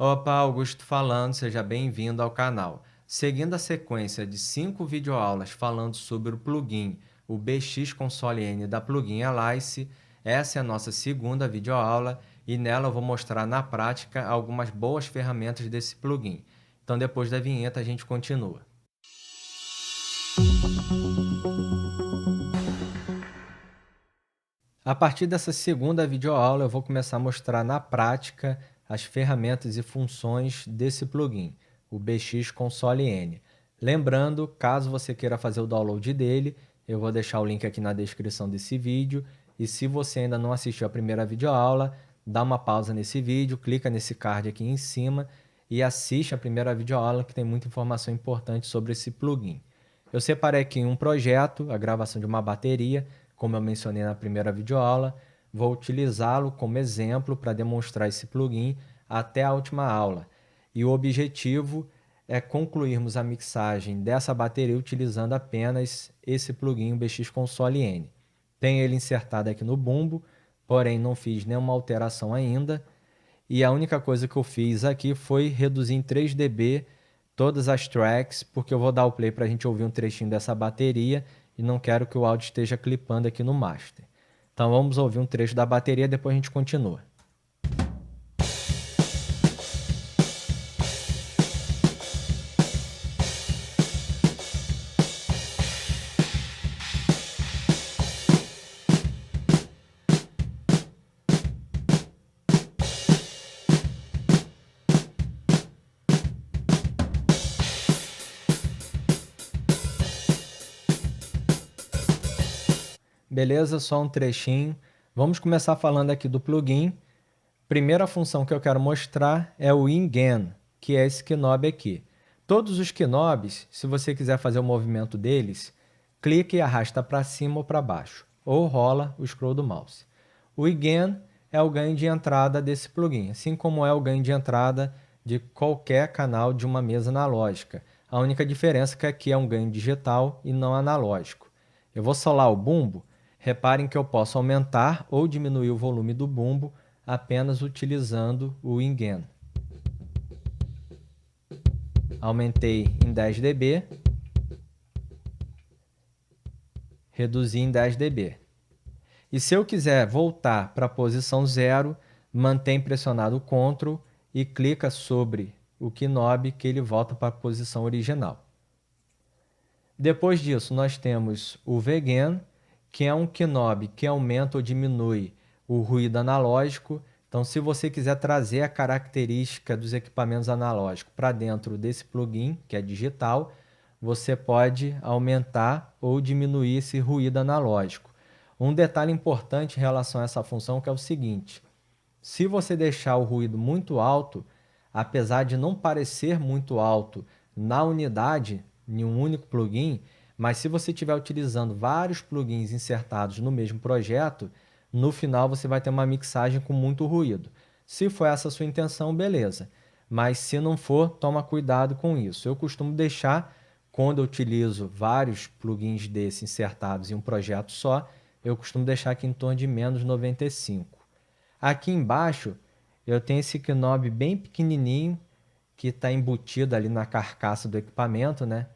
Opa, Augusto falando, seja bem-vindo ao canal. Seguindo a sequência de 5 videoaulas falando sobre o plugin, o BX Console N da Plugin Alice, essa é a nossa segunda videoaula e nela eu vou mostrar na prática algumas boas ferramentas desse plugin. Então depois da vinheta a gente continua. A partir dessa segunda videoaula eu vou começar a mostrar na prática as ferramentas e funções desse plugin, o BX Console N. Lembrando, caso você queira fazer o download dele, eu vou deixar o link aqui na descrição desse vídeo. E se você ainda não assistiu a primeira videoaula, dá uma pausa nesse vídeo, clica nesse card aqui em cima e assiste a primeira videoaula que tem muita informação importante sobre esse plugin. Eu separei aqui um projeto, a gravação de uma bateria, como eu mencionei na primeira videoaula. Vou utilizá-lo como exemplo para demonstrar esse plugin até a última aula. E o objetivo é concluirmos a mixagem dessa bateria utilizando apenas esse plugin, o BX Console N. Tenho ele insertado aqui no bumbo, porém não fiz nenhuma alteração ainda. E a única coisa que eu fiz aqui foi reduzir em 3 dB todas as tracks, porque eu vou dar o play para a gente ouvir um trechinho dessa bateria e não quero que o áudio esteja clipando aqui no master. Então vamos ouvir um trecho da bateria, depois a gente continua. Beleza? Só um trechinho. Vamos começar falando aqui do plugin. Primeira função que eu quero mostrar é o InGain, que é esse knob aqui. Todos os knobs, se você quiser fazer o movimento deles, clica e arrasta para cima ou para baixo, ou rola o scroll do mouse. O InGain é o ganho de entrada desse plugin, assim como é o ganho de entrada de qualquer canal de uma mesa analógica. A única diferença é que aqui é um ganho digital e não analógico. Eu vou solar o bumbo. Reparem que eu posso aumentar ou diminuir o volume do bumbo apenas utilizando o InGain. Aumentei em 10 dB, reduzi em 10 dB. E se eu quiser voltar para a posição 0, mantém pressionado o Ctrl e clica sobre o knob que ele volta para a posição original. Depois disso, nós temos o VGain, que é um knob que aumenta ou diminui o ruído analógico. Então, se você quiser trazer a característica dos equipamentos analógicos para dentro desse plugin, que é digital, você pode aumentar ou diminuir esse ruído analógico. Um detalhe importante em relação a essa função que é o seguinte: se você deixar o ruído muito alto, apesar de não parecer muito alto na unidade, em um único plugin, mas se você estiver utilizando vários plugins insertados no mesmo projeto, no final você vai ter uma mixagem com muito ruído. Se for essa a sua intenção, beleza. Mas se não for, toma cuidado com isso. Eu costumo deixar, quando eu utilizo vários plugins desses insertados em um projeto só, eu costumo deixar aqui em torno de menos 95. Aqui embaixo eu tenho esse knob bem pequenininho que está embutido ali na carcaça do equipamento, né?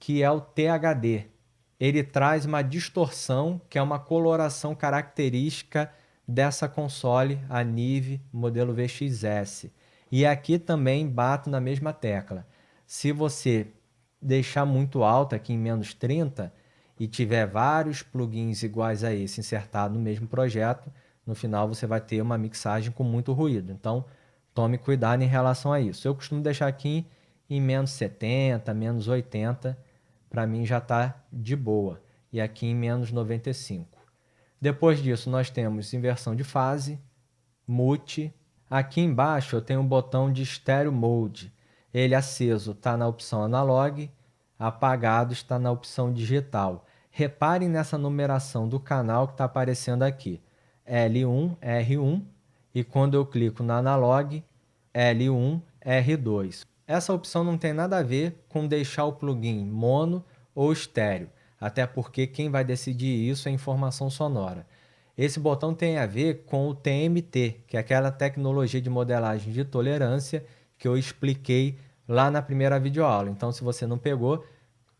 Que é o THD. Ele traz uma distorção, que é uma coloração característica dessa console, a Nive modelo VXS. E aqui também bato na mesma tecla. Se você deixar muito alto aqui em menos 30 e tiver vários plugins iguais a esse insertado no mesmo projeto, no final você vai ter uma mixagem com muito ruído. Então, tome cuidado em relação a isso. Eu costumo deixar aqui em menos 70, menos 80, para mim já está de boa. E aqui em menos 95. Depois disso, nós temos inversão de fase, mute. Aqui embaixo eu tenho um botão de Stereo Mode. Ele aceso está na opção analog, apagado está na opção digital. Reparem nessa numeração do canal que está aparecendo aqui. L1, R1, e quando eu clico na analog, L1, R2. Essa opção não tem nada a ver com deixar o plugin mono ou estéreo, até porque quem vai decidir isso é a informação sonora. Esse botão tem a ver com o TMT, que é aquela tecnologia de modelagem de tolerância que eu expliquei lá na primeira videoaula. Então, se você não pegou,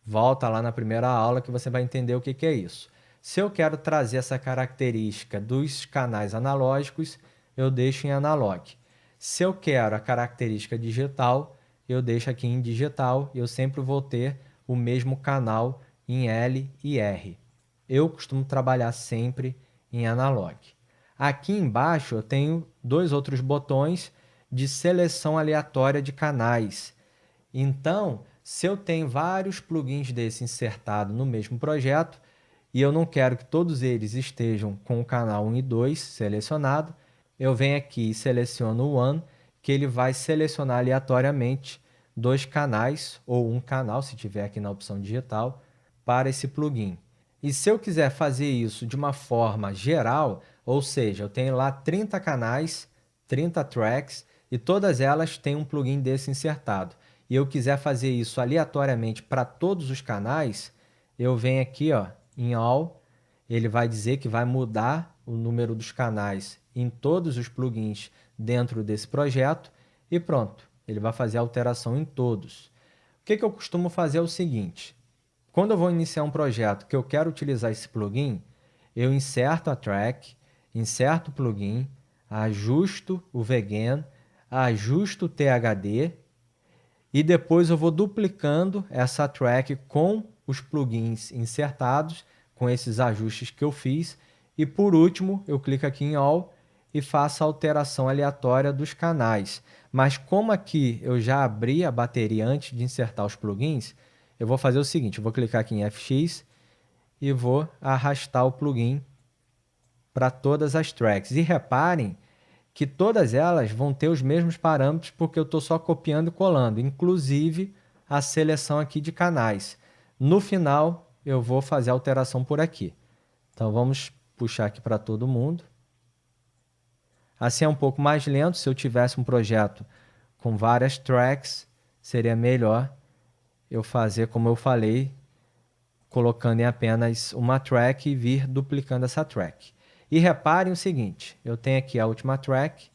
volta lá na primeira aula que você vai entender o que que é isso. Se eu quero trazer essa característica dos canais analógicos, eu deixo em analog. Se eu quero a característica digital, eu deixo aqui em digital e eu sempre vou ter o mesmo canal em L e R. Eu costumo trabalhar sempre em analog. Aqui embaixo eu tenho dois outros botões de seleção aleatória de canais. Então, se eu tenho vários plugins desse insertado no mesmo projeto e eu não quero que todos eles estejam com o canal 1 e 2 selecionado, eu venho aqui e seleciono o One, que ele vai selecionar aleatoriamente dois canais ou um canal, se tiver aqui na opção digital, para esse plugin. E se eu quiser fazer isso de uma forma geral, ou seja, eu tenho lá 30 canais, 30 tracks, e todas elas têm um plugin desse insertado, e eu quiser fazer isso aleatoriamente para todos os canais, eu venho aqui ó, em All, ele vai dizer que vai mudar o número dos canais em todos os plugins dentro desse projeto, e pronto, ele vai fazer a alteração em todos. O que eu costumo fazer é o seguinte: quando eu vou iniciar um projeto que eu quero utilizar esse plugin, eu inserto a track, inserto o plugin, ajusto o VGen, ajusto o THD e depois eu vou duplicando essa track com os plugins insertados, com esses ajustes que eu fiz. E por último, eu clico aqui em All e faço a alteração aleatória dos canais. Mas como aqui eu já abri a bateria antes de insertar os plugins, eu vou fazer o seguinte: eu vou clicar aqui em FX e vou arrastar o plugin para todas as tracks. E reparem que todas elas vão ter os mesmos parâmetros porque eu estou só copiando e colando, inclusive a seleção aqui de canais. No final, eu vou fazer a alteração por aqui. Então, vamos puxar aqui para todo mundo. Assim é um pouco mais lento. Se eu tivesse um projeto com várias tracks, seria melhor eu fazer como eu falei, colocando em apenas uma track e vir duplicando essa track. E reparem o seguinte, eu tenho aqui a última track,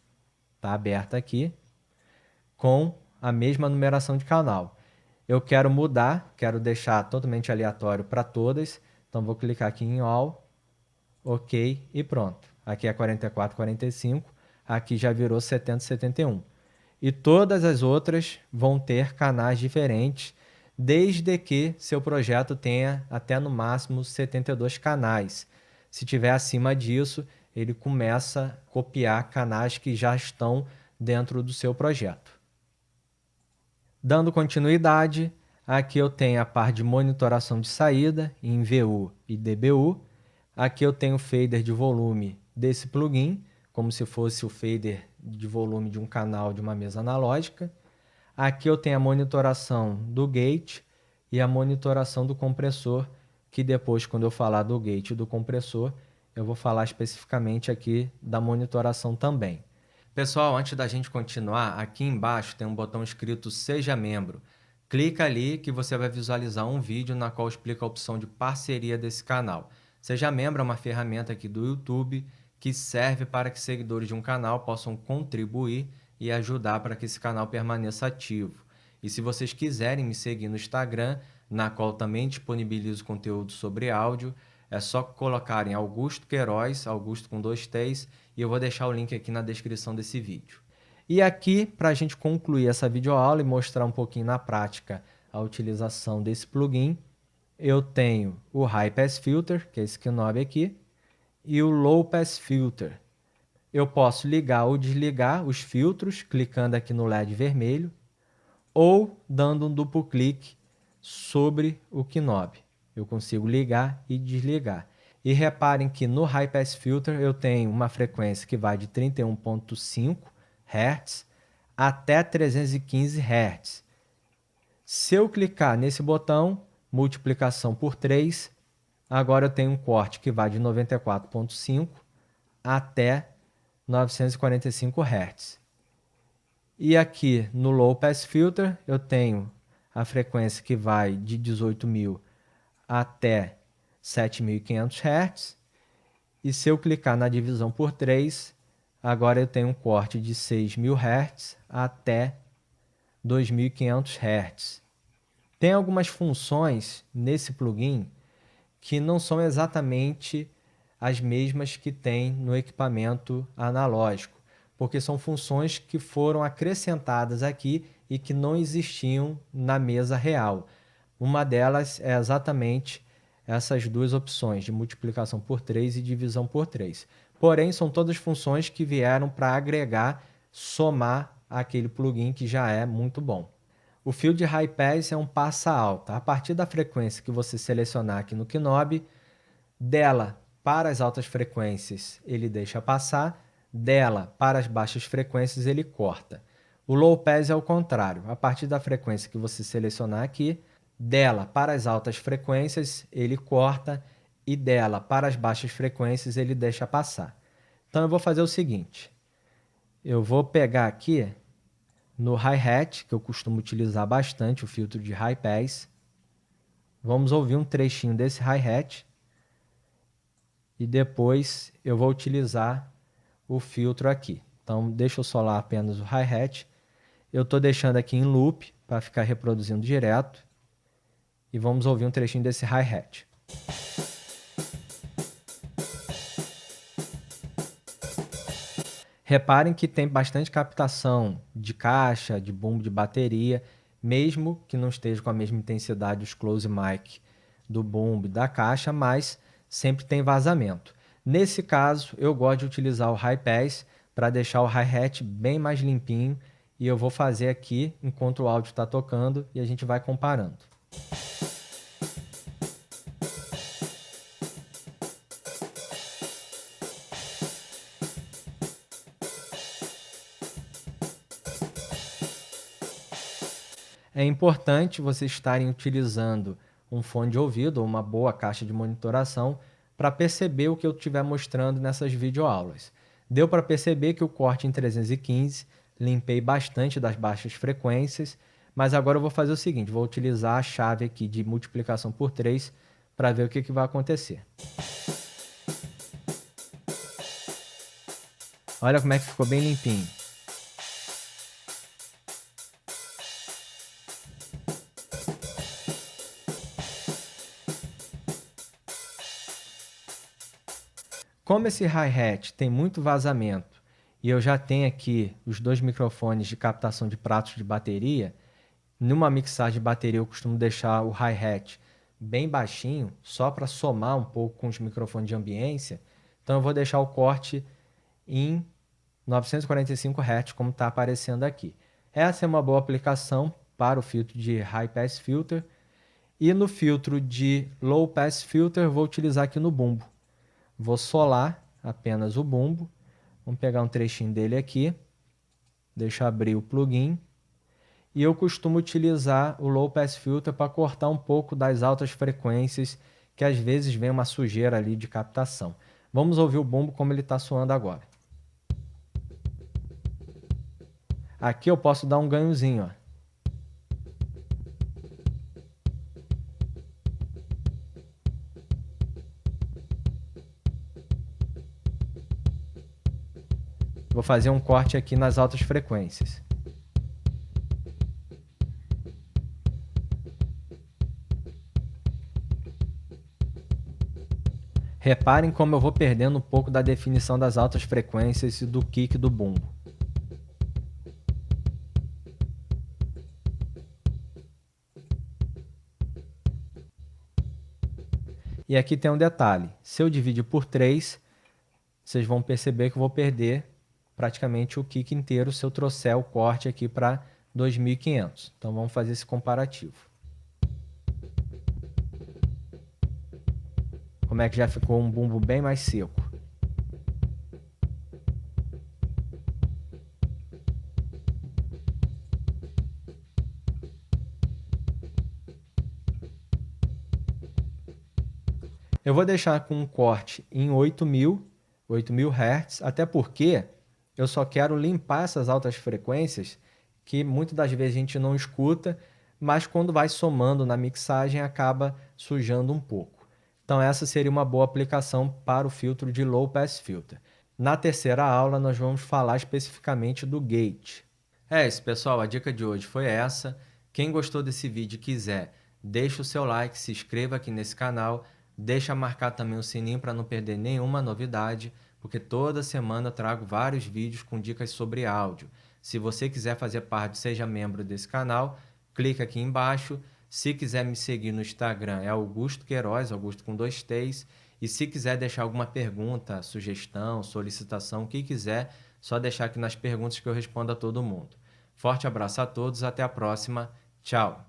está aberta aqui, com a mesma numeração de canal. Eu quero mudar, quero deixar totalmente aleatório para todas, então vou clicar aqui em All, OK e pronto. Aqui é 44, 45, aqui já virou 70, 71. E todas as outras vão ter canais diferentes, desde que seu projeto tenha até no máximo 72 canais. Se tiver acima disso, ele começa a copiar canais que já estão dentro do seu projeto. Dando continuidade, aqui eu tenho a parte de monitoração de saída em VU e DBU. Aqui eu tenho o fader de volume desse plugin, como se fosse o fader de volume de um canal de uma mesa analógica. Aqui eu tenho a monitoração do gate e a monitoração do compressor, que depois, quando eu falar do gate e do compressor, eu vou falar especificamente aqui da monitoração também. Pessoal, antes da gente continuar, aqui embaixo tem um botão escrito Seja Membro. Clica ali que você vai visualizar um vídeo na qual explica a opção de parceria desse canal. Seja Membro é uma ferramenta aqui do YouTube que serve para que seguidores de um canal possam contribuir e ajudar para que esse canal permaneça ativo. E se vocês quiserem me seguir no Instagram, na qual também disponibilizo conteúdo sobre áudio, é só colocarem Augusto Queiroz, Augusto com 2 T's, e eu vou deixar o link aqui na descrição desse vídeo. E aqui, para a gente concluir essa videoaula e mostrar um pouquinho na prática a utilização desse plugin, eu tenho o High Pass Filter, que é esse knob aqui, e o Low Pass Filter. Eu posso ligar ou desligar os filtros clicando aqui no LED vermelho ou dando um duplo clique sobre o knob. Eu consigo ligar e desligar. E reparem que no High Pass Filter eu tenho uma frequência que vai de 31.5 Hz até 315 Hz. Se eu clicar nesse botão, multiplicação por 3, agora eu tenho um corte que vai de 94.5 até 945 Hz. E aqui no Low Pass Filter eu tenho a frequência que vai de 18.000 até 7.500 Hz. E se eu clicar na divisão por 3, agora eu tenho um corte de 6.000 Hz até 2.500 Hz. Tem algumas funções nesse plugin que não são exatamente as mesmas que tem no equipamento analógico, porque são funções que foram acrescentadas aqui e que não existiam na mesa real. Uma delas é exatamente essas duas opções de multiplicação por 3 e divisão por 3. Porém, são todas funções que vieram para agregar, somar aquele plugin que já é muito bom. O fio de High Pass é um passa alta. A partir da frequência que você selecionar aqui no Knob, dela para as altas frequências ele deixa passar, dela para as baixas frequências ele corta. O Low Pass é o contrário. A partir da frequência que você selecionar aqui, dela para as altas frequências ele corta e dela para as baixas frequências ele deixa passar. Então eu vou fazer o seguinte, eu vou pegar aqui no hi-hat, que eu costumo utilizar bastante, o filtro de High Pass. Vamos ouvir um trechinho desse hi-hat e depois eu vou utilizar o filtro aqui. Então deixa eu solar apenas o hi-hat. Eu estou deixando aqui em loop para ficar reproduzindo direto. E vamos ouvir um trechinho desse hi-hat. Reparem que tem bastante captação de caixa, de bumbo de bateria, mesmo que não esteja com a mesma intensidade os close mic do bumbo e da caixa, mas sempre tem vazamento. Nesse caso, eu gosto de utilizar o High Pass para deixar o hi-hat bem mais limpinho e eu vou fazer aqui enquanto o áudio está tocando e a gente vai comparando. É importante vocês estarem utilizando um fone de ouvido ou uma boa caixa de monitoração para perceber o que eu estiver mostrando nessas videoaulas. Deu para perceber que o corte em 315 limpei bastante das baixas frequências, mas agora eu vou fazer o seguinte, vou utilizar a chave aqui de multiplicação por 3 para ver o que vai acontecer. Olha como é que ficou bem limpinho. Como esse hi-hat tem muito vazamento e eu já tenho aqui os dois microfones de captação de pratos de bateria, numa mixagem de bateria eu costumo deixar o hi-hat bem baixinho, só para somar um pouco com os microfones de ambiência. Então eu vou deixar o corte em 945 Hz, como está aparecendo aqui. Essa é uma boa aplicação para o filtro de High Pass Filter. E no filtro de Low Pass Filter, vou utilizar aqui no bumbo. Vou solar apenas o bumbo. Vamos pegar um trechinho dele aqui. Deixa eu abrir o plugin. E eu costumo utilizar o Low Pass Filter para cortar um pouco das altas frequências, que às vezes vem uma sujeira ali de captação. Vamos ouvir o bumbo como ele está soando agora. Aqui eu posso dar um ganhozinho, ó. Vou fazer um corte aqui nas altas frequências. Reparem como eu vou perdendo um pouco da definição das altas frequências e do kick do bumbo. E aqui tem um detalhe, se eu dividir por 3, vocês vão perceber que eu vou perder praticamente o kick inteiro se eu trouxer o corte aqui para 2.500. Então vamos fazer esse comparativo. Como é que já ficou um bumbo bem mais seco. Eu vou deixar com um corte em 8.000 Hz, até porque eu só quero limpar essas altas frequências que muitas das vezes a gente não escuta, mas quando vai somando na mixagem acaba sujando um pouco. Então essa seria uma boa aplicação para o filtro de Low Pass Filter. Na terceira aula nós vamos falar especificamente do gate. É isso, pessoal, a dica de hoje foi essa. Quem gostou desse vídeo e quiser, deixa o seu like, se inscreva aqui nesse canal, deixa marcar também o sininho para não perder nenhuma novidade, porque toda semana eu trago vários vídeos com dicas sobre áudio. Se você quiser fazer parte, seja membro desse canal, clica aqui embaixo. Se quiser me seguir no Instagram é Augusto Queiroz, Augusto com 2 T's. E se quiser deixar alguma pergunta, sugestão, solicitação, o que quiser, só deixar aqui nas perguntas que eu respondo a todo mundo. Forte abraço a todos, até a próxima. Tchau!